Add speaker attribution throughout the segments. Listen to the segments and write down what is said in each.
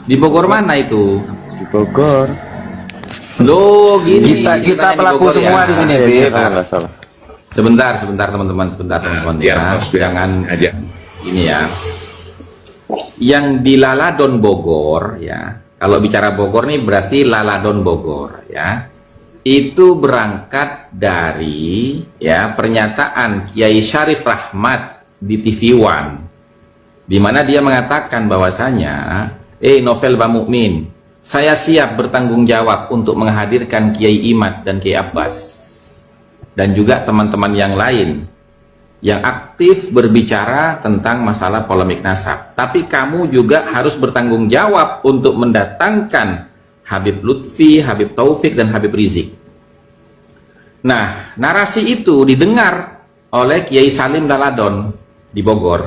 Speaker 1: Di Bogor mana itu?
Speaker 2: Di Bogor.
Speaker 1: Loh, gini.
Speaker 3: Kita
Speaker 1: ceritanya
Speaker 3: pelaku
Speaker 1: Bogor
Speaker 3: semua
Speaker 1: ya.
Speaker 3: di sini,
Speaker 2: Iya,
Speaker 3: Bib.
Speaker 2: kalau nggak salah.
Speaker 1: Sebentar teman-teman, ya. Jangan
Speaker 4: aja.
Speaker 1: ini ya. Yang di Laladon Bogor ya. Kalau bicara Bogor nih berarti Laladon Bogor ya. Itu berangkat dari ya pernyataan Kiai Syarif Rahmat di TV One, di mana dia mengatakan bahwasanya Novel Bamukmin, saya siap bertanggung jawab untuk menghadirkan Kiai Imad dan Kiai Abbas dan juga teman-teman yang lain yang aktif berbicara tentang masalah polemik nasab. Tapi kamu juga harus bertanggung jawab untuk mendatangkan Habib Lutfi, Habib Taufik, dan Habib Rizik. Nah, narasi itu didengar oleh Kiai Salim Laladon di Bogor.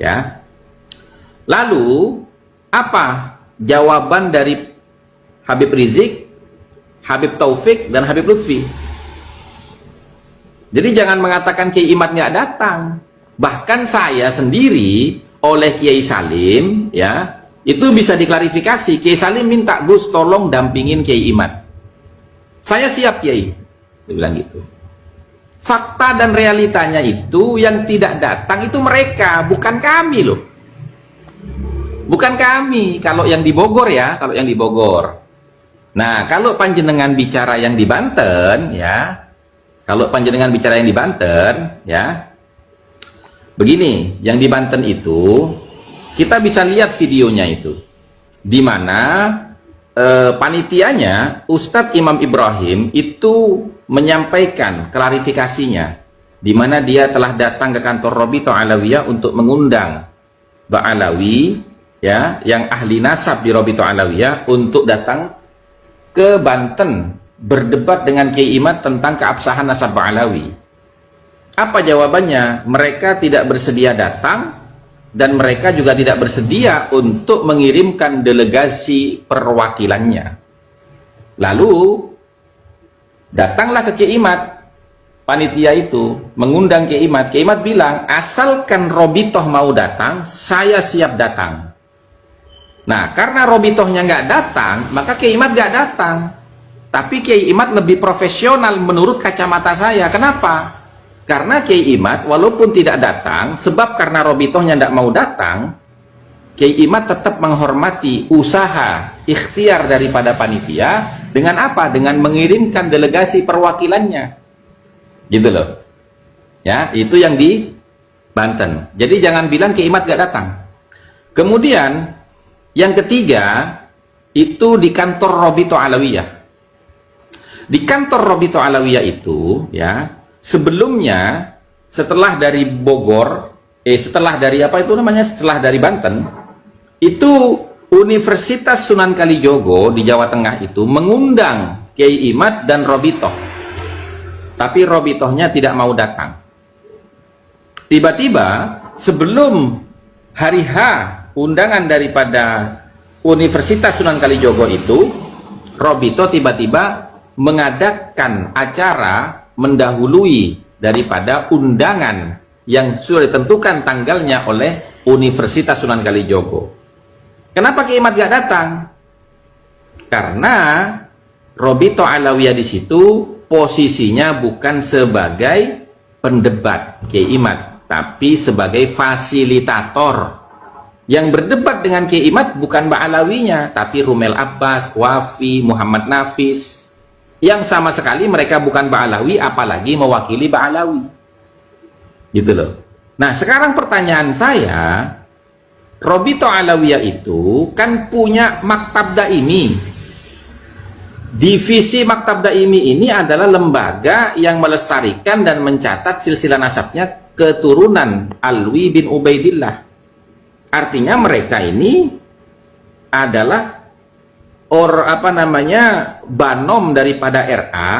Speaker 1: Ya. Lalu, apa jawaban dari Habib Rizik, Habib Taufik, dan Habib Lutfi? Jadi jangan mengatakan Kiai Imad nggak datang. Bahkan saya sendiri oleh Kiai Salim, ya, itu bisa diklarifikasi. Kiai Salim minta, Gus tolong dampingin Kiai Imad. Saya siap Kiai, dia bilang gitu. Fakta dan realitanya itu yang tidak datang itu mereka, bukan kami loh. Bukan kami. Kalau yang di Bogor ya, kalau yang di Bogor. Nah, kalau panjenengan bicara yang di Banten, ya. Kalau panjenengan bicara yang di Banten, ya, begini, yang di Banten itu, kita bisa lihat videonya itu, di mana panitianya, Ustadz Imam Ibrahim itu menyampaikan klarifikasinya, di mana dia telah datang ke kantor Robito Alawiyah untuk mengundang Mbak Alawi, ya, yang ahli nasab di Robito Alawiyah untuk datang ke Banten berdebat dengan Kiai Imad tentang keabsahan nasab Ba'alawi. Apa jawabannya? Mereka tidak bersedia datang dan mereka juga tidak bersedia untuk mengirimkan delegasi perwakilannya. Lalu datanglah ke Kiai Imad, panitia itu mengundang Kiai Imad. Kiai Imad bilang, asalkan Robitoh mau datang, saya siap datang. Nah, karena Robitohnya nggak datang, maka Kiai Imad nggak datang. Tapi Kiai Imad lebih profesional menurut kacamata saya. Kenapa? Karena Kiai Imad walaupun tidak datang, sebab karena Robitohnya tidak mau datang, Kiai Imad tetap menghormati usaha ikhtiar daripada panitia dengan apa? Dengan mengirimkan delegasi perwakilannya. Gitu loh. Ya, itu yang di Banten. Jadi jangan bilang Kiai Imad gak datang. Kemudian yang ketiga itu di kantor Robito Alawiyah. Di kantor Robito Alawiyah itu, ya, sebelumnya setelah dari Bogor, setelah dari apa itu namanya, setelah dari Banten, itu Universitas Sunan Kalijogo di Jawa Tengah itu mengundang Kiai Imad dan Robitoh, tapi Robitohnya tidak mau datang. Tiba-tiba sebelum hari H undangan daripada Universitas Sunan Kalijogo itu, Robito tiba-tiba mengadakan acara mendahului daripada undangan yang sudah ditentukan tanggalnya oleh Universitas Sunan Kalijogo. Kenapa Kiai Imad gak datang? Karena Robito Alawiyah di situ posisinya bukan sebagai pendebat Kiai Imad, tapi sebagai fasilitator. Yang berdebat dengan Kiai Imad bukan Mbak Alawinya, tapi Rumel Abbas, Wafi, Muhammad Nafis, yang sama sekali mereka bukan Ba'alawi, apalagi mewakili Ba'alawi. Gitu loh. Nah, sekarang pertanyaan saya, Robito Alawiyah itu kan punya Maktab Daimi. Divisi Maktab Daimi ini adalah lembaga yang melestarikan dan mencatat silsilah nasabnya keturunan Alwi bin Ubaidillah. Artinya mereka ini adalah banom daripada RA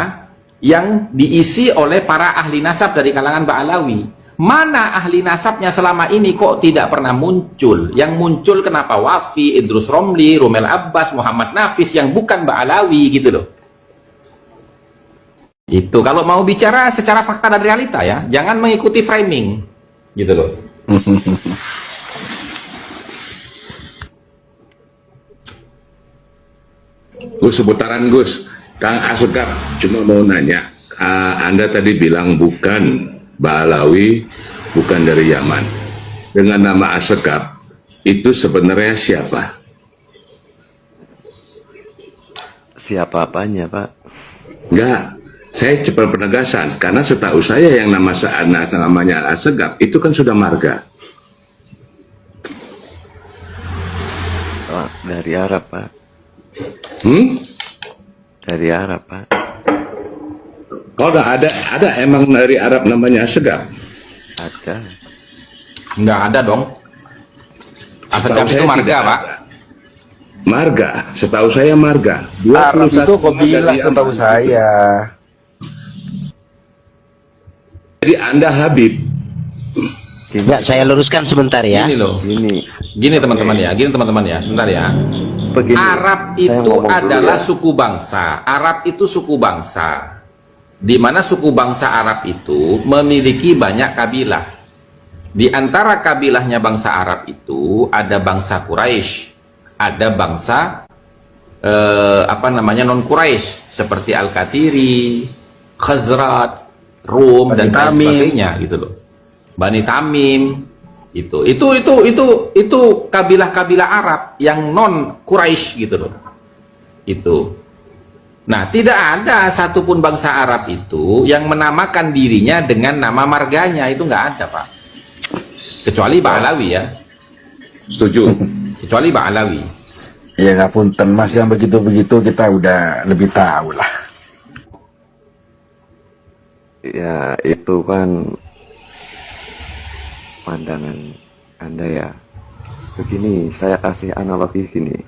Speaker 1: yang diisi oleh para ahli nasab dari kalangan Ba'alawi. Mana ahli nasabnya selama ini kok tidak pernah muncul? Yang muncul kenapa? Wafi, Idrus Romli, Rumel Abbas, Muhammad Nafis yang bukan Ba'alawi gitu loh. Itu kalau mau bicara secara fakta dan realita ya, jangan mengikuti framing gitu loh.
Speaker 2: Gus, seputaran Gus. Kang Asegaf cuma mau nanya, Anda tadi bilang bukan Ba'alawi, bukan dari Yaman. Dengan nama Asegaf, itu sebenarnya siapa?
Speaker 3: Siapa apanya, Pak?
Speaker 2: Enggak, saya cepat penegasan. Karena setahu saya yang namanya Asegaf, itu kan sudah marga.
Speaker 3: Pak, dari Arab, Pak. Dari Arab, Pak.
Speaker 2: Oh, ada emang dari Arab namanya Asegaf?
Speaker 3: Ada.
Speaker 1: Nggak ada dong. Asegaf itu marga, Pak.
Speaker 2: Marga, setahu saya marga.
Speaker 4: Arab itu
Speaker 2: 21
Speaker 4: kabilah
Speaker 2: dari
Speaker 4: setahu
Speaker 2: Yaman.
Speaker 4: saya.
Speaker 2: Jadi Anda Habib.
Speaker 5: Ya, saya luruskan sebentar ya.
Speaker 1: Gini loh. Gini teman-teman ya. Gini teman-teman ya. Sebentar ya.
Speaker 3: Begini,
Speaker 1: Arab
Speaker 3: saya
Speaker 1: itu
Speaker 3: ngomong dulu
Speaker 1: adalah
Speaker 3: ya.
Speaker 1: suku bangsa. Arab itu suku bangsa. Di mana suku bangsa Arab itu memiliki banyak kabilah. Di antara kabilahnya bangsa Arab itu ada bangsa Quraisy, ada bangsa non Quraisy seperti Al-Katiri, Khazraj, Rum dan
Speaker 4: Bani
Speaker 1: lain
Speaker 4: Tamim.
Speaker 1: sebagainya gitu loh. Bani Tamim itu kabilah-kabilah Arab yang non Quraisy gitu loh. Itu. Nah, tidak ada satupun bangsa Arab itu yang menamakan dirinya dengan nama marganya, itu nggak ada, Pak. Kecuali Ba'alawi ya.
Speaker 2: Setuju.
Speaker 1: Kecuali Ba'alawi.
Speaker 4: Ya ngapunten Mas, yang begitu-begitu kita udah lebih tahu lah.
Speaker 3: Ya, itu kan pandangan Anda ya. Begini, saya kasih analogi gini.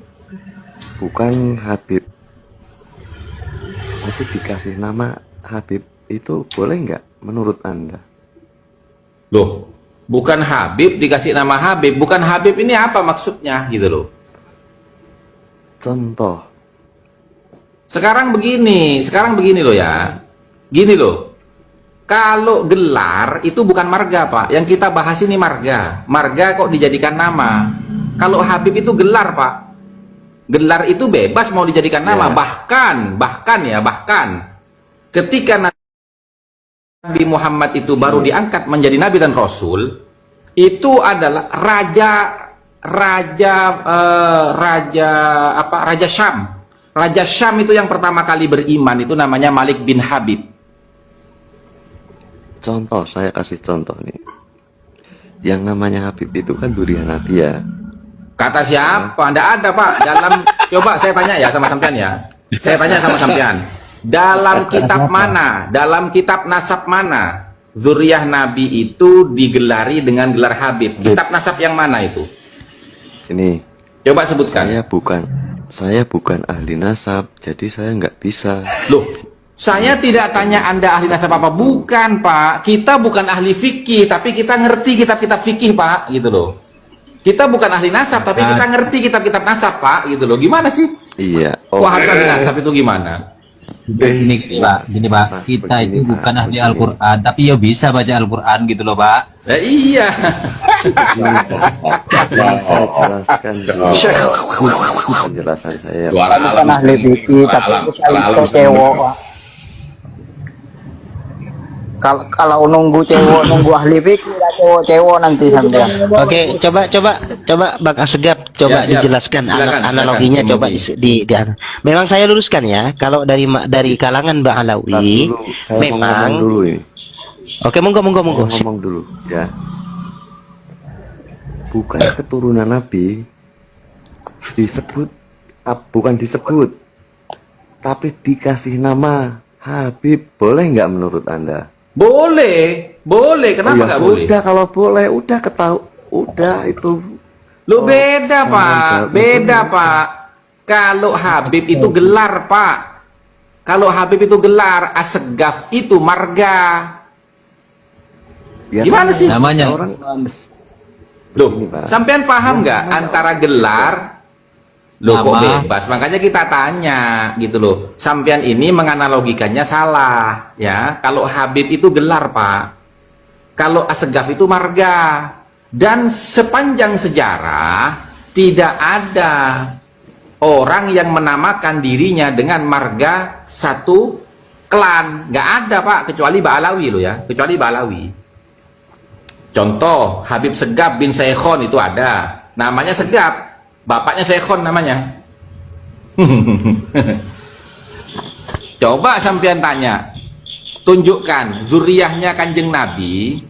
Speaker 3: Bukan Habib, tapi dikasih nama Habib, itu boleh nggak menurut Anda?
Speaker 1: Loh, bukan Habib dikasih nama Habib. Bukan Habib ini apa maksudnya gitu loh.
Speaker 3: Contoh,
Speaker 1: Sekarang begini loh ya. Gini loh. Kalau gelar itu bukan marga, Pak. Yang kita bahas ini marga. Marga kok dijadikan nama. Kalau Habib itu gelar, Pak. Gelar itu bebas mau dijadikan nama.
Speaker 3: Ya.
Speaker 1: Bahkan ketika Nabi Muhammad itu baru diangkat menjadi nabi dan rasul, itu adalah Raja Syam. Raja Syam itu yang pertama kali beriman itu namanya Malik bin Habib.
Speaker 3: contoh, saya kasih contoh nih. Yang namanya Habib itu kan durian Nabi ya.
Speaker 1: Kata siapa? Anda ada, Pak. Coba saya tanya ya sama sampean ya. Saya tanya sama sampean. Dalam kitab mana? Dalam kitab nasab mana? Zuriyah Nabi itu digelari dengan gelar Habib. Kitab nasab yang mana itu?
Speaker 3: Ini,
Speaker 1: Coba sebutkan.
Speaker 3: saya bukan ahli nasab, jadi saya nggak bisa.
Speaker 1: Loh, saya tidak tanya Anda ahli nasab apa. Bukan, Pak. Kita bukan ahli fikih, tapi kita ngerti kitab-kitab fikih, Pak. Gitu loh. Kita bukan ahli nasab, tapi kita ngerti kitab-kitab nasab, Pak. Gitu loh. Gimana sih?
Speaker 3: Iya.
Speaker 1: Wah, ahli nasab itu gimana?
Speaker 6: Gini Pak, kita itu bukan ahli Al-Quran, tapi ya bisa baca Al-Quran gitu loh Pak.
Speaker 1: Iya.
Speaker 3: Saya jelaskan dulu penjelasan saya.
Speaker 2: Suara alam
Speaker 5: ahli fikih, tapi kita cewek. Kalau nunggu ahli fikih, cewek nanti sampean. Oke, coba Bang Asegaf
Speaker 1: Ya,
Speaker 5: coba
Speaker 1: siap.
Speaker 5: dijelaskan
Speaker 1: Silakan,
Speaker 5: analoginya,
Speaker 1: silakan.
Speaker 5: coba memang saya luruskan ya, kalau dari kalangan Ba'alawi
Speaker 3: Saya mau ngomong
Speaker 5: memang
Speaker 3: dulu ini.
Speaker 5: oke, monggo.
Speaker 3: Saya ngomong dulu ya. Bukan keturunan Nabi disebut, bukan disebut, tapi dikasih nama Habib. Boleh nggak menurut Anda?
Speaker 1: Boleh. Kenapa nggak boleh?
Speaker 3: Udah, kalau boleh, udah ketahu, udah itu.
Speaker 1: Lo beda,
Speaker 3: sama
Speaker 1: Pak.
Speaker 3: jawab
Speaker 1: Beda,
Speaker 3: itu.
Speaker 1: Pak. Kalau Habib itu gelar, Pak. Kalau Habib itu gelar, Asegaf itu marga.
Speaker 3: Ya,
Speaker 1: Gimana
Speaker 3: kan
Speaker 1: sih?
Speaker 6: Namanya.
Speaker 3: orang
Speaker 1: Loh,
Speaker 3: Ini, Pak.
Speaker 1: sampean paham nggak antara gelar? Loh, kok
Speaker 6: Nama.
Speaker 1: bebas? Makanya kita tanya gitu loh. Sampean ini menganalogikannya salah, ya. Kalau Habib itu gelar, Pak. Kalau Asegaf itu marga. Dan sepanjang sejarah tidak ada orang yang menamakan dirinya dengan marga satu klan. Nggak ada Pak, kecuali Ba'alawi loh ya, kecuali Ba'alawi. Contoh Habib Segaf bin Syekhon itu ada, namanya Segaf, bapaknya Syekhon namanya. Coba sampean tanya, tunjukkan zuriyahnya Kanjeng Nabi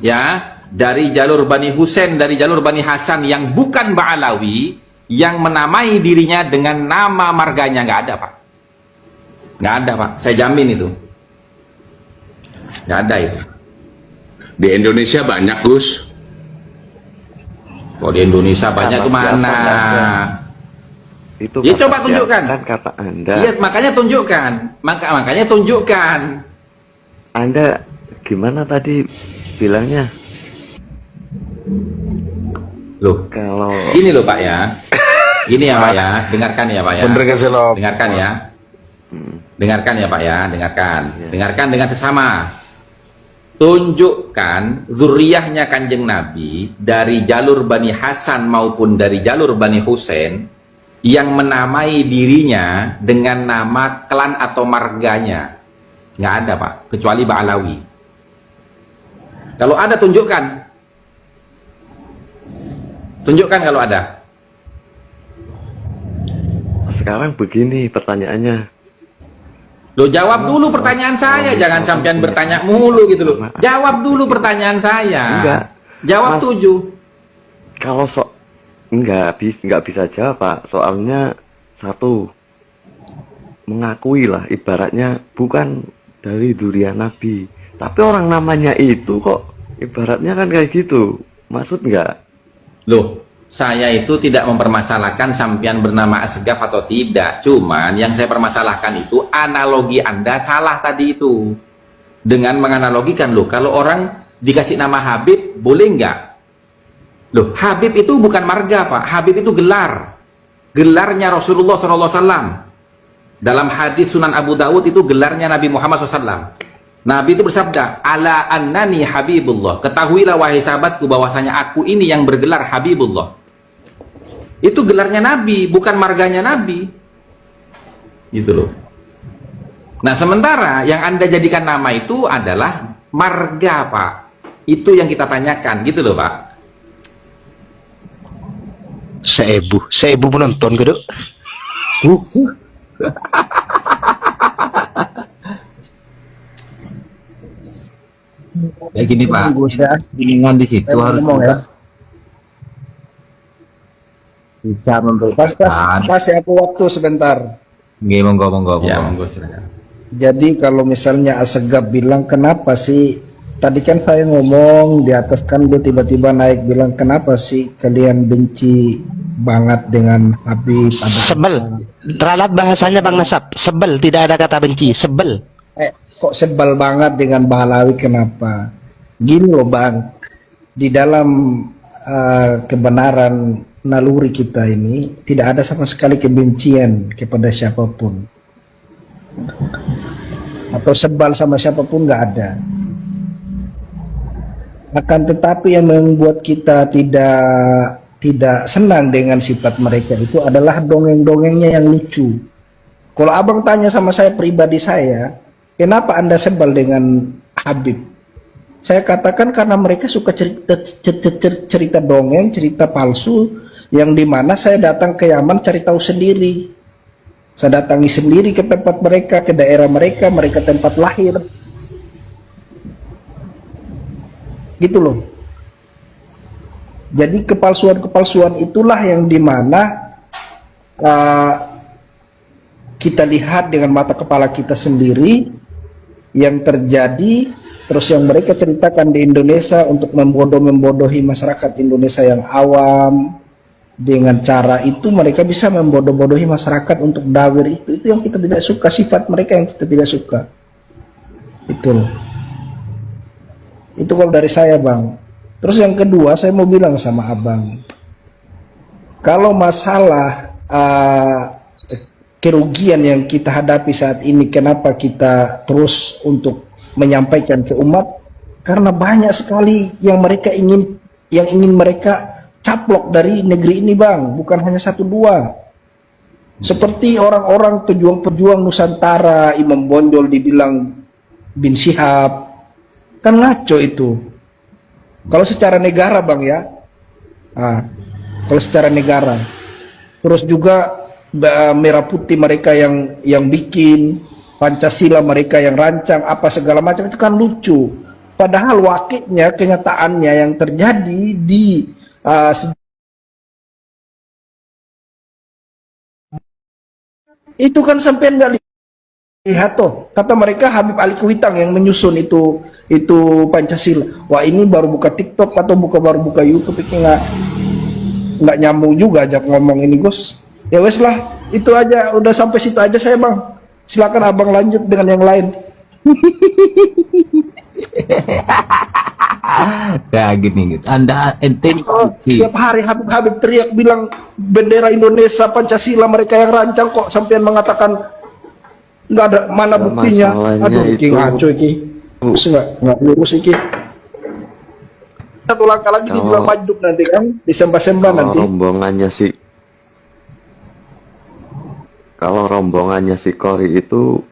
Speaker 1: ya, dari jalur Bani Husain, dari jalur Bani Hasan yang bukan Ba'alawi, yang menamai dirinya dengan nama marganya. Nggak ada Pak, nggak ada Pak, saya jamin itu nggak ada itu.
Speaker 2: Di Indonesia banyak, Gus.
Speaker 1: Kalau di Indonesia banyak
Speaker 3: Kata
Speaker 1: kemana?
Speaker 3: siapa, itu
Speaker 1: Ya
Speaker 3: kata
Speaker 1: coba
Speaker 3: siapa?
Speaker 1: tunjukkan.
Speaker 3: Kan kata Anda.
Speaker 1: Iya, makanya tunjukkan. Makanya tunjukkan.
Speaker 3: Anda gimana tadi bilangnya?
Speaker 1: Loh,
Speaker 3: Kalau
Speaker 1: gini loh Pak ya. Gini ya Pak ya, dengarkan ya Pak ya.
Speaker 4: Bener gak sih lo?
Speaker 1: Dengarkan ya. Dengarkan ya Pak ya, dengarkan. Dengarkan dengan seksama. Tunjukkan zuriyahnya Kanjeng Nabi dari jalur Bani Hasan maupun dari jalur Bani Husain yang menamai dirinya dengan nama klan atau marganya. Nggak ada Pak, kecuali Ba'alawi. Kalau ada tunjukkan. Tunjukkan kalau ada.
Speaker 3: sekarang begini pertanyaannya.
Speaker 1: Loh, jawab dulu pertanyaan saya, jangan sampean bertanya mulu gitu loh. Jawab dulu pertanyaan saya.
Speaker 3: Enggak.
Speaker 1: Jawab
Speaker 3: Mas,
Speaker 1: 7.
Speaker 3: Kalau nggak bisa jawab Pak, soalnya satu mengakui lah ibaratnya bukan dari durian Nabi, tapi orang namanya itu kok ibaratnya kan kayak gitu, maksud nggak?
Speaker 1: Loh, saya itu tidak mempermasalahkan sampean bernama Asgaf atau tidak. Cuman yang saya permasalahkan itu analogi Anda salah tadi itu. Dengan menganalogikan, loh, kalau orang dikasih nama Habib, boleh nggak? Loh, Habib itu bukan marga Pak, Habib itu gelar. Gelarnya Rasulullah SAW. Dalam hadis Sunan Abu Dawud itu gelarnya Nabi Muhammad SAW. Nabi itu bersabda, ala annani Habibullah. Ketahuilah wahai sahabatku bahwasanya aku ini yang bergelar Habibullah. Itu gelarnya Nabi, bukan marganya Nabi. Gitu loh. Nah, sementara yang Anda jadikan nama itu adalah marga Pak. Itu yang kita tanyakan, gitu loh Pak.
Speaker 5: Seibu penonton gitu.
Speaker 6: Ya gini Pak, dengan di situ harus juga bisa memberikan.
Speaker 7: Pas ya aku waktu sebentar.
Speaker 6: Nggih, monggo.
Speaker 1: Ya, monggo silakan.
Speaker 7: Jadi kalau misalnya Asegaf bilang kenapa sih, tadi kan saya ngomong di atas kan dia tiba-tiba naik bilang kenapa sih kalian benci banget dengan Habib.
Speaker 5: Sebel. Ralat bahasanya Bang Nasab. Sebel, tidak ada kata benci. Sebel.
Speaker 7: Kok sebel banget dengan Ba'alawi, kenapa? Gini loh Bang, di dalam kebenaran naluri kita ini tidak ada sama sekali kebencian kepada siapapun atau sebal sama siapapun, nggak ada. Akan tetapi yang membuat kita tidak senang dengan sifat mereka itu adalah dongeng-dongengnya yang lucu. Kalau abang tanya sama saya pribadi saya, kenapa Anda sebal dengan Habib? Saya katakan karena mereka suka cerita dongeng, cerita palsu, yang dimana saya datang ke Yaman cari tahu sendiri. Saya datangi sendiri ke tempat mereka, ke daerah mereka, mereka tempat lahir. Gitu loh. Jadi kepalsuan-kepalsuan itulah yang dimana kita lihat dengan mata kepala kita sendiri yang terjadi, terus yang mereka ceritakan di Indonesia untuk membodohi masyarakat Indonesia yang awam. Dengan cara itu mereka bisa membodoh-bodohi masyarakat untuk dawir itu yang kita tidak suka, sifat mereka yang kita tidak suka. Itu kalau dari saya Bang. Terus yang kedua saya mau bilang sama abang, kalau masalah kerugian yang kita hadapi saat ini, kenapa kita terus untuk menyampaikan ke umat? Karena banyak sekali yang mereka ingin mereka caplok dari negeri ini Bang, bukan hanya 1-2. Seperti orang-orang pejuang-pejuang Nusantara, Imam Bonjol dibilang bin Syihab, kan ngaco itu. Kalau secara negara bang ya, kalau secara negara. Terus juga merah putih mereka yang bikin, Pancasila mereka yang rancang, apa segala macam itu kan lucu. Padahal wakilnya, kenyataannya yang terjadi di itu kan sampai nggak lihat toh, kata mereka Habib Ali Kuitang yang menyusun itu Pancasila. Wah ini baru buka TikTok atau baru buka YouTube, ini nggak nyambung juga ajak ngomong ini Gus. Ya wes lah, itu aja, udah sampai situ aja saya bang. Silakan abang lanjut dengan yang lain.
Speaker 6: Kayak gini gitu. Anda ente
Speaker 7: Tiap hari Habib teriak bilang bendera Indonesia Pancasila mereka yang rancang, kok sampean mengatakan nggak ada, mana
Speaker 3: Ya,
Speaker 7: buktinya?
Speaker 3: masalahnya
Speaker 7: Aduh, iki
Speaker 3: itu-
Speaker 7: ngaco iki. Nggak lurus iki. Satu langkah lagi dibilang majdub nanti kan, disembah-sembah nanti.
Speaker 3: Kalau rombongannya si Kori itu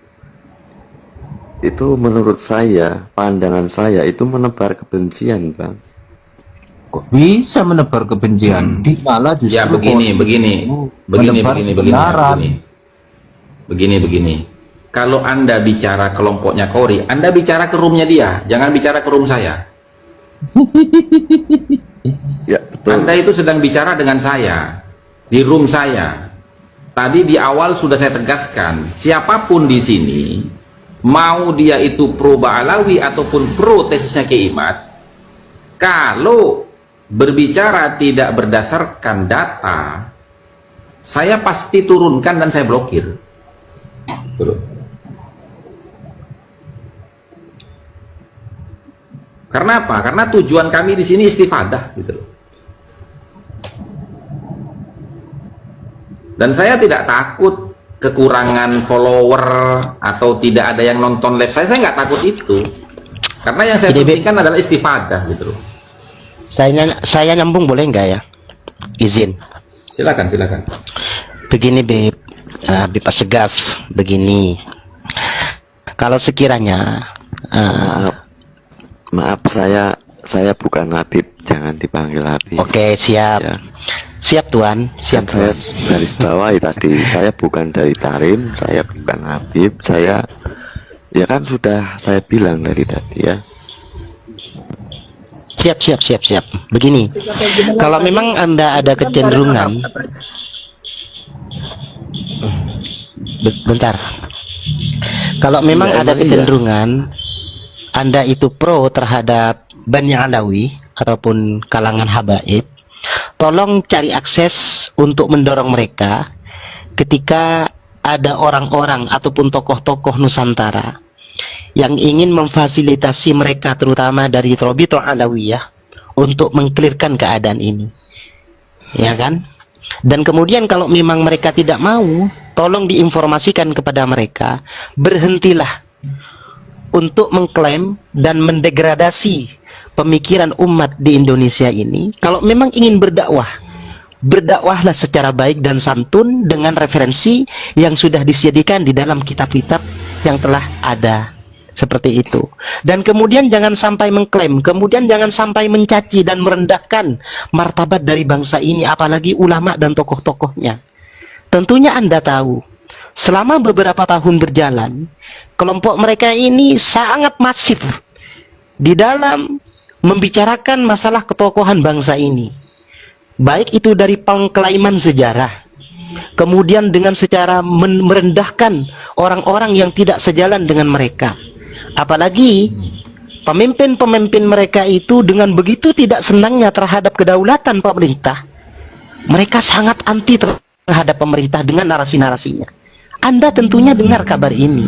Speaker 3: menurut saya, pandangan saya itu menebar kebencian bang.
Speaker 6: kok bisa menebar kebencian? Di malah justru
Speaker 1: Ya begini,
Speaker 6: menebar kebenaran.
Speaker 1: begini. Kalau Anda bicara kelompoknya Kori, Anda bicara ke roomnya dia, jangan bicara ke room saya.
Speaker 3: Ya betul.
Speaker 1: Anda itu sedang bicara dengan saya di room saya. Tadi di awal sudah saya tegaskan, siapapun di sini, mau dia itu pro Ba'alawi ataupun pro tesisnya Kiai Imad, kalau berbicara tidak berdasarkan data, saya pasti turunkan dan saya blokir. Karena apa? Karena tujuan kami di sini istifadah gitu loh. Dan saya tidak takut kekurangan follower atau tidak ada yang nonton live saya nggak takut itu. Karena yang saya pentingkan adalah istifadah gitu loh.
Speaker 5: Saya nyambung boleh nggak ya? Izin.
Speaker 1: Silakan.
Speaker 5: Begini Beb, Beb Asegaf, begini. Kalau sekiranya
Speaker 3: Maaf saya bukan Habib, jangan dipanggil Habib.
Speaker 5: oke, siap.
Speaker 3: Ya.
Speaker 5: Siap Tuan, siap
Speaker 3: Saya
Speaker 5: Tuan.
Speaker 3: garis bawahi tadi, saya bukan dari Tarim, saya bukan Habib, saya ya kan sudah saya bilang dari tadi ya.
Speaker 5: Siap. Begini, kalau memang Anda ada kecenderungan, bentar. Kalau memang
Speaker 3: Ya,
Speaker 5: ada
Speaker 3: emang iya.
Speaker 5: kecenderungan Anda itu pro terhadap Bani Alawi ataupun kalangan habaib, tolong cari akses untuk mendorong mereka ketika ada orang-orang ataupun tokoh-tokoh Nusantara yang ingin memfasilitasi mereka, terutama dari Robito Alawiyah, untuk mengklirkan keadaan ini, ya kan? Dan kemudian kalau memang mereka tidak mau, tolong diinformasikan kepada mereka, berhentilah untuk mengklaim dan mendegradasi pemikiran umat di Indonesia ini. Kalau memang ingin berdakwah, berdakwahlah secara baik dan santun dengan referensi yang sudah disediakan di dalam kitab-kitab yang telah ada. Seperti itu. Dan kemudian jangan sampai mengklaim, kemudian jangan sampai mencaci dan merendahkan martabat dari bangsa ini, apalagi ulama dan tokoh-tokohnya. Tentunya Anda tahu, selama beberapa tahun berjalan, kelompok mereka ini sangat masif di dalam membicarakan masalah ketokohan bangsa ini. Baik itu dari pengklaiman sejarah, kemudian dengan secara merendahkan orang-orang yang tidak sejalan dengan mereka. Apalagi pemimpin-pemimpin mereka itu dengan begitu tidak senangnya terhadap kedaulatan pemerintah, mereka sangat anti terhadap pemerintah dengan narasi-narasinya. Anda tentunya dengar kabar ini.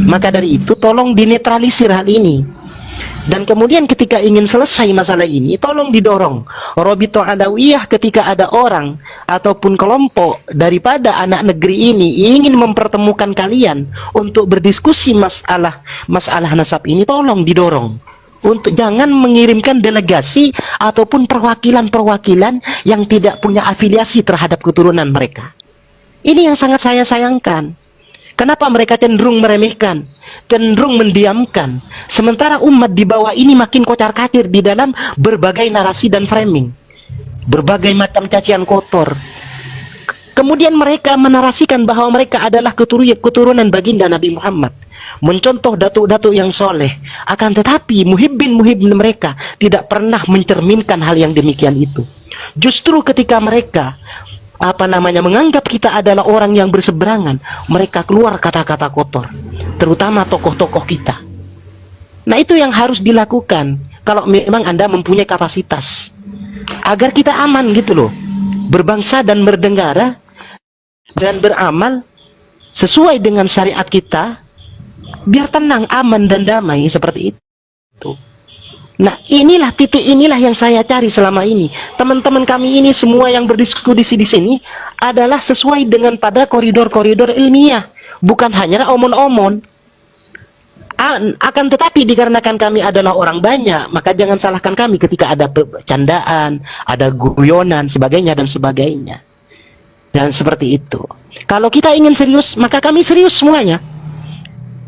Speaker 5: Maka dari itu tolong dinetralisir hal ini. Dan kemudian ketika ingin selesai masalah ini, tolong didorong Robito Alawiyah ketika ada orang ataupun kelompok daripada anak negeri ini ingin mempertemukan kalian untuk berdiskusi masalah nasab ini, tolong didorong untuk jangan mengirimkan delegasi ataupun perwakilan-perwakilan yang tidak punya afiliasi terhadap keturunan mereka. Ini yang sangat saya sayangkan. Kenapa mereka cenderung meremehkan, cenderung mendiamkan, sementara umat di bawah ini makin kocar-kacir di dalam berbagai narasi dan framing, berbagai macam cacian kotor. Kemudian mereka menarasikan bahwa mereka adalah keturunan baginda Nabi Muhammad, mencontoh datuk-datuk yang soleh. Akan tetapi muhibbin mereka tidak pernah mencerminkan hal yang demikian itu. Justru ketika mereka menganggap kita adalah orang yang berseberangan, mereka keluar kata-kata kotor, terutama tokoh-tokoh kita. Nah, itu yang harus dilakukan kalau memang Anda mempunyai kapasitas, agar kita aman gitu loh, berbangsa dan bernegara dan beramal sesuai dengan syariat kita, biar tenang, aman dan damai seperti itu. Nah, inilah titik inilah yang saya cari selama ini. Teman-teman kami ini semua yang berdiskusi di sini adalah sesuai dengan pada koridor-koridor ilmiah, bukan hanya omon-omon. Akan tetapi dikarenakan kami adalah orang banyak, maka jangan salahkan kami ketika ada candaan, ada guyonan, sebagainya dan sebagainya. Dan seperti itu. Kalau kita ingin serius, maka kami serius semuanya.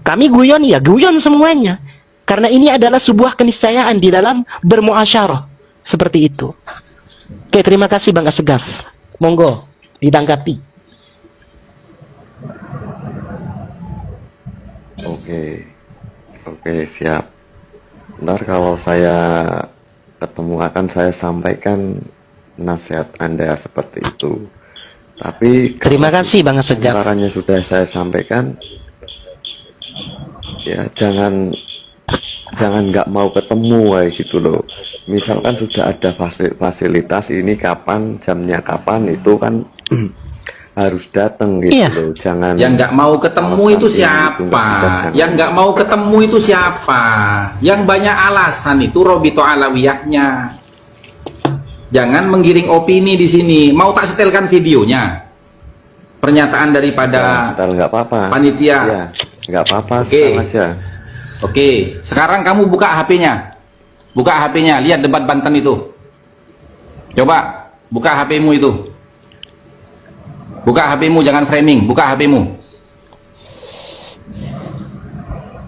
Speaker 5: Kami guyon, ya guyon semuanya. Karena ini adalah sebuah keniscayaan di dalam bermuasyarah. Seperti itu. Oke, terima kasih Bang Asgaf. Monggo, ditanggapi.
Speaker 3: Oke, siap. Ntar kalau saya ketemu akan saya sampaikan nasihat Anda seperti itu. Tapi
Speaker 5: Terima kasih Bang Asgaf.
Speaker 3: caranya sudah saya sampaikan, ya jangan nggak mau ketemu kayak gitu loh. Misalkan sudah ada fasilitas ini, kapan jamnya kapan, itu kan harus datang gitu
Speaker 5: Iya.
Speaker 3: loh. Jangan
Speaker 1: Yang nggak mau ketemu
Speaker 3: alasan
Speaker 1: itu
Speaker 3: ini,
Speaker 1: siapa?
Speaker 3: nggak bisa, jangan.
Speaker 1: Yang nggak mau ketemu itu siapa? Yang banyak alasan itu Robito Alawiyahnya. Jangan menggiring opini di sini. Mau tak setelkan videonya? Pernyataan daripada
Speaker 3: setel nggak apa-apa.
Speaker 1: panitia.
Speaker 3: Ya, nggak apa-apa,
Speaker 1: Oke.
Speaker 3: setel aja.
Speaker 1: Oke, sekarang kamu buka HP-nya. Buka HP-nya, lihat debat Banten itu. Coba buka HP-mu itu. Buka HP-mu, jangan framing. Buka HP-mu.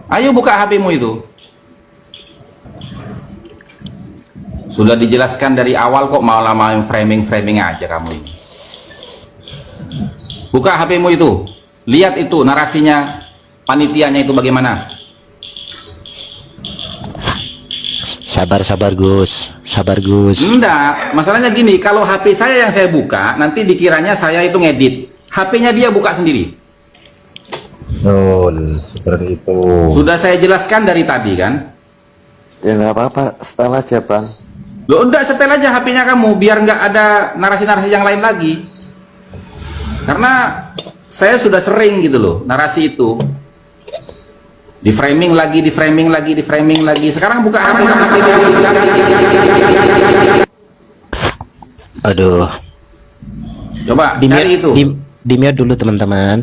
Speaker 1: Ayo buka HP-mu itu. Sudah dijelaskan dari awal kok malah mau framing aja kamu ini. Buka HP-mu itu. Lihat itu narasinya, panitianya itu bagaimana.
Speaker 5: Sabar Gus, sabar Gus.
Speaker 1: Enggak, masalahnya gini, kalau HP saya yang saya buka, nanti dikiranya saya itu ngedit. HP-nya dia buka sendiri.
Speaker 4: Betul, seperti itu.
Speaker 1: Sudah saya jelaskan dari tadi kan.
Speaker 3: Ya nggak apa-apa, setel aja Bang.
Speaker 1: Loh, udah setel aja HP-nya kamu, biar nggak ada narasi-narasi yang lain lagi. Karena saya sudah sering gitu loh, narasi itu. Di framing lagi. Sekarang buka HP.
Speaker 5: Aduh.
Speaker 1: Coba cari itu.
Speaker 5: Di mute dulu teman-teman.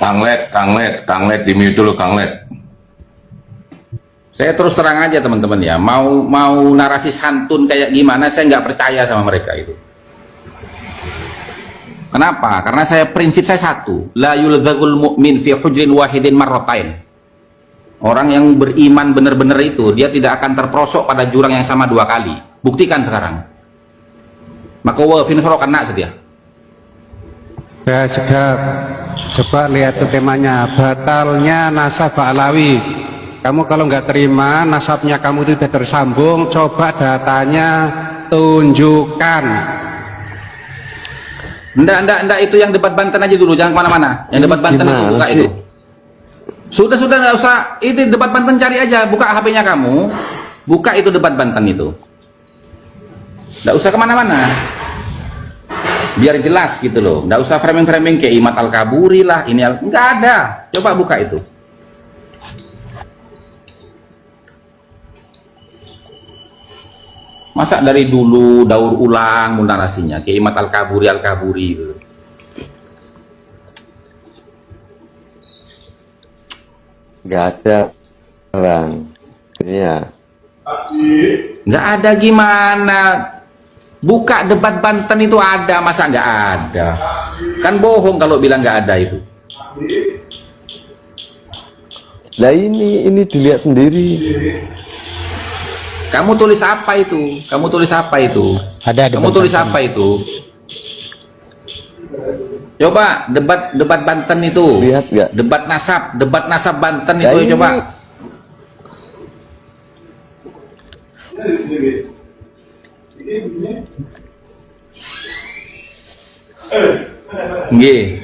Speaker 2: Kang Led, di mute dulu Kang Led.
Speaker 1: Saya terus terang aja teman-teman ya, mau narasi santun kayak gimana, saya nggak percaya sama mereka itu. Kenapa? Karena prinsip saya satu, la yuladzagul mu'min fi hujrin wahidin marratain. Orang yang beriman benar-benar itu, dia tidak akan terperosok pada jurang yang sama 2 kali. Buktikan sekarang. Maka wa fin kena sedia.
Speaker 8: Ya, coba lihat tuh temanya, batalnya nasab Alawi. Kamu kalau nggak terima nasabnya kamu itu tidak tersambung, coba datanya tunjukkan.
Speaker 1: Enggak, itu yang debat Banten aja dulu, jangan kemana-mana. Yang debat Banten itu buka itu. Sudah, nggak usah, itu debat Banten cari aja, buka HP-nya kamu, buka itu debat Banten itu. Nggak usah kemana-mana. Biar jelas gitu loh, nggak usah framing kayak Imad Al-Kaburi lah, nggak ada. Coba buka itu. Masa dari dulu daur ulang narasinya kayak Imad Al-Kaburi gitu.
Speaker 3: Nggak ada Bang. Iya.
Speaker 1: Nggak ada gimana? Buka debat Banten itu ada, masa nggak ada? Kan bohong kalau bilang nggak ada itu.
Speaker 3: Lah ini dilihat sendiri.
Speaker 1: Kamu tulis apa itu? Kamu tulis apa itu?
Speaker 5: Ada
Speaker 1: Kamu tulis apa itu? Coba debat Banten itu.
Speaker 3: Lihat nggak?
Speaker 1: Debat nasab Banten
Speaker 3: Lah
Speaker 1: itu
Speaker 3: ini-
Speaker 1: coba. Nggih.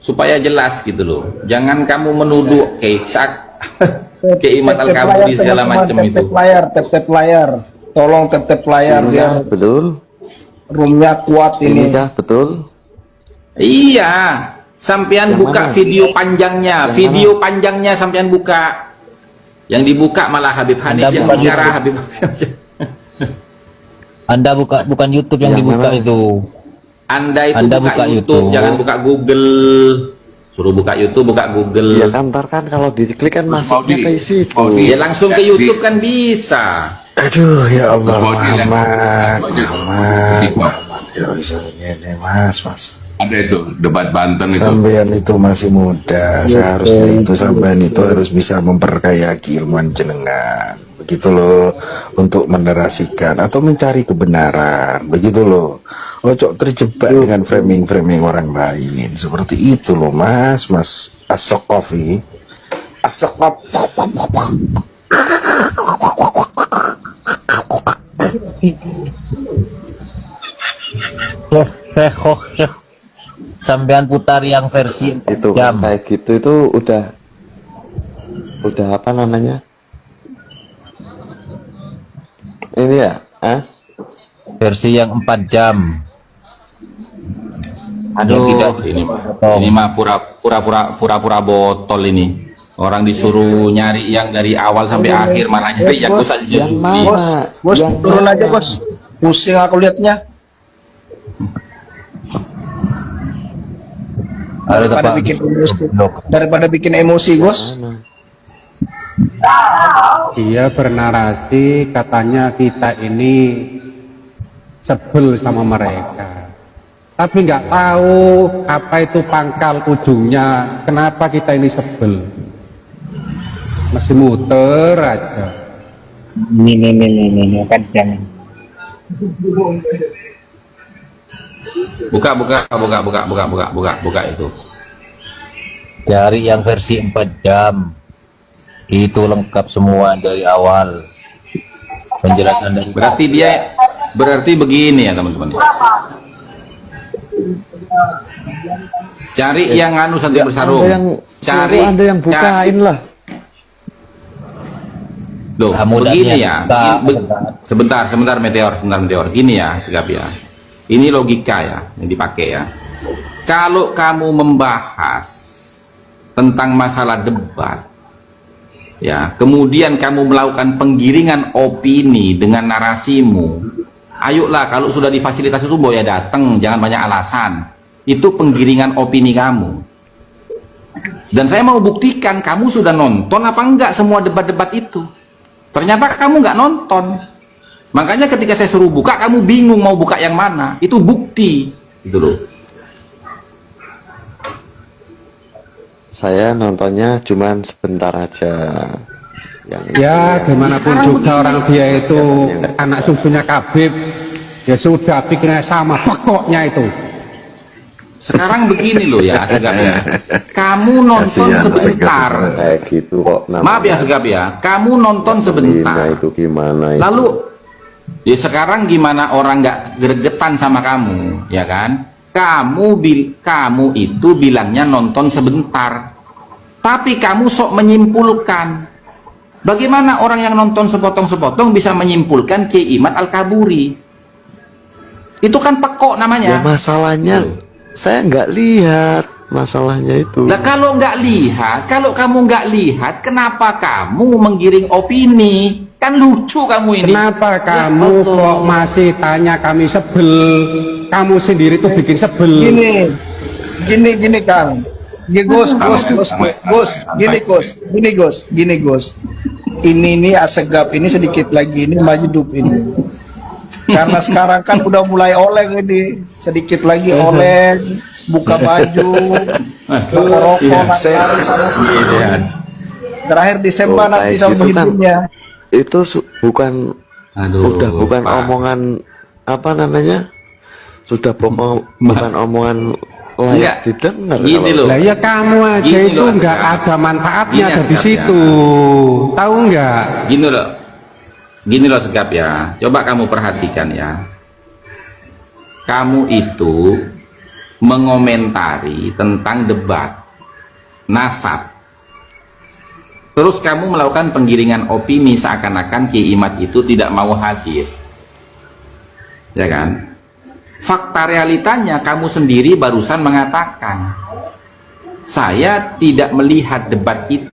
Speaker 1: Supaya jelas gitu loh. Jangan kamu menuduh Imat Al-Kaburi segala macam itu.
Speaker 7: Tap layar. Tolong tap layar
Speaker 3: Iya,
Speaker 7: biar
Speaker 3: betul.
Speaker 7: roomnya kuat
Speaker 3: Ini
Speaker 7: ini.
Speaker 3: kah betul?
Speaker 1: Iya, sampean
Speaker 3: Yang
Speaker 1: buka
Speaker 3: mana?
Speaker 1: video panjangnya, sampean buka. Yang dibuka malah Habib Hanif
Speaker 6: Anda
Speaker 1: yang
Speaker 6: buka
Speaker 1: bicara
Speaker 6: YouTube.
Speaker 1: Habib.
Speaker 6: Anda bukan YouTube yang
Speaker 3: Yang
Speaker 6: dibuka
Speaker 3: mana?
Speaker 6: itu.
Speaker 1: Anda itu
Speaker 6: Anda
Speaker 1: buka
Speaker 6: buka
Speaker 1: YouTube,
Speaker 6: YouTube.
Speaker 1: jangan buka Google. Suruh buka YouTube, buka Google.
Speaker 3: Ya kan ntar kan kalau diklik kan masuknya ke situ.
Speaker 1: Ya langsung ke YouTube kan bisa.
Speaker 4: Aduh ya Allah,
Speaker 2: Mau bilang-
Speaker 4: Muhammad. Ya bisa begini mas.
Speaker 2: Ada itu debat Banten itu.
Speaker 4: Sampean itu masih muda, seharusnya itu sampean itu harus bisa memperkaya keilmuan jenengan, begitu loh, untuk menerasikan atau mencari kebenaran, begitu loh. Ojo terjebak dengan framing orang lain, seperti itu loh mas As-Saqafi.
Speaker 6: Syekh. Sampean putar yang versi
Speaker 3: Itu
Speaker 6: jam.
Speaker 3: kayak gitu itu udah apa namanya? Ini ya,
Speaker 6: Versi yang 4 jam.
Speaker 1: Aduh, ini mah pura-pura botol ini. Orang disuruh nyari yang dari awal sampai akhir, malah nyari yang
Speaker 7: Bos,
Speaker 1: saja
Speaker 3: yang mana?
Speaker 7: Bos,
Speaker 3: Yang
Speaker 7: turun
Speaker 3: mana?
Speaker 7: aja bos. Pusing aku liatnya. Daripada
Speaker 6: Pak.
Speaker 7: bikin emosi, bos.
Speaker 8: Dia bernarasi katanya kita ini sebel sama mereka, tapi nggak tahu apa itu pangkal ujungnya, kenapa kita ini sebel. Masih muter aja.
Speaker 5: Ini kan jangan.
Speaker 1: Buka itu.
Speaker 6: Cari yang versi 4 jam. Itu lengkap semua dari awal. Penjelasan dari
Speaker 1: Berarti begini ya teman-teman. Cari yang anu Santi Bersarung.
Speaker 3: Anda yang bukain lah.
Speaker 1: Loh,
Speaker 6: Kamu
Speaker 1: begini
Speaker 6: lihat
Speaker 1: ya.
Speaker 6: sebentar.
Speaker 1: Sebentar Meteor. Gini ya, Segap ya. Ini logika ya yang dipakai ya. Kalau kamu membahas tentang masalah debat, ya, kemudian kamu melakukan penggiringan opini dengan narasimu, ayolah, kalau sudah difasilitasi itu boya datang, jangan banyak alasan. Itu penggiringan opini kamu. Dan saya mau buktikan kamu sudah nonton apa enggak semua debat-debat itu. Ternyata kamu nggak nonton. Makanya ketika saya suruh buka, kamu bingung mau buka yang mana. Itu bukti, gitu loh.
Speaker 3: Saya nontonnya cuman sebentar aja.
Speaker 8: Ya gimana pun juga orang dia itu anak susunya Kabib, ya sudah pikirnya sama pokoknya itu.
Speaker 1: Sekarang begini loh ya, Segap ya. Kamu nonton
Speaker 4: Kasihan,
Speaker 1: sebentar.
Speaker 3: Kayak gitu kok namanya.
Speaker 1: Maaf ya Segap ya, kamu nonton sebentar.
Speaker 3: Itu gimana itu?
Speaker 1: Lalu, ya sekarang gimana orang nggak gregetan sama kamu, ya kan? Kamu itu bilangnya nonton sebentar, tapi kamu sok menyimpulkan. Bagaimana orang yang nonton sepotong-sepotong bisa menyimpulkan Kiai Imat Al-Kaburi? Itu kan pekok
Speaker 3: Ya
Speaker 1: namanya.
Speaker 3: masalahnya saya nggak lihat masalahnya itu.
Speaker 1: Nah kalau kamu nggak lihat, kenapa kamu menggiring opini? Kan lucu kamu ini.
Speaker 8: Kenapa
Speaker 1: Ya,
Speaker 8: kamu
Speaker 1: betul.
Speaker 8: kok masih tanya kami sebel? Kamu sendiri tuh bikin sebel.
Speaker 7: Gini Kang. Gini Gus. ini Asegaf ini sedikit lagi ini Majdub ini. Karena sekarang kan udah mulai oleng ini, sedikit lagi oleng, buka baju, rokok, terakhir Desember nanti sama
Speaker 3: itu kan,
Speaker 7: hidupnya.
Speaker 3: itu bukan,
Speaker 1: Aduh,
Speaker 3: udah bukan
Speaker 1: Pak.
Speaker 3: omongan apa namanya, sudah bukan omongan layak
Speaker 1: Enggak.
Speaker 3: didengar.
Speaker 1: Gini
Speaker 3: kalau-
Speaker 1: loh.
Speaker 8: Lah ya kamu aja
Speaker 1: Gini
Speaker 8: itu
Speaker 1: loh,
Speaker 8: nggak
Speaker 1: Asgaf.
Speaker 8: ada manfaatnya
Speaker 1: Gini,
Speaker 8: dari
Speaker 1: Asgaf,
Speaker 8: situ. Tahu nggak?
Speaker 1: Gini loh Segap ya, coba kamu perhatikan ya. Kamu itu mengomentari tentang debat nasab, terus kamu melakukan penggiringan opini seakan-akan Kiai Imad itu tidak mau hadir, ya kan? Fakta realitanya kamu sendiri barusan mengatakan saya tidak melihat debat itu.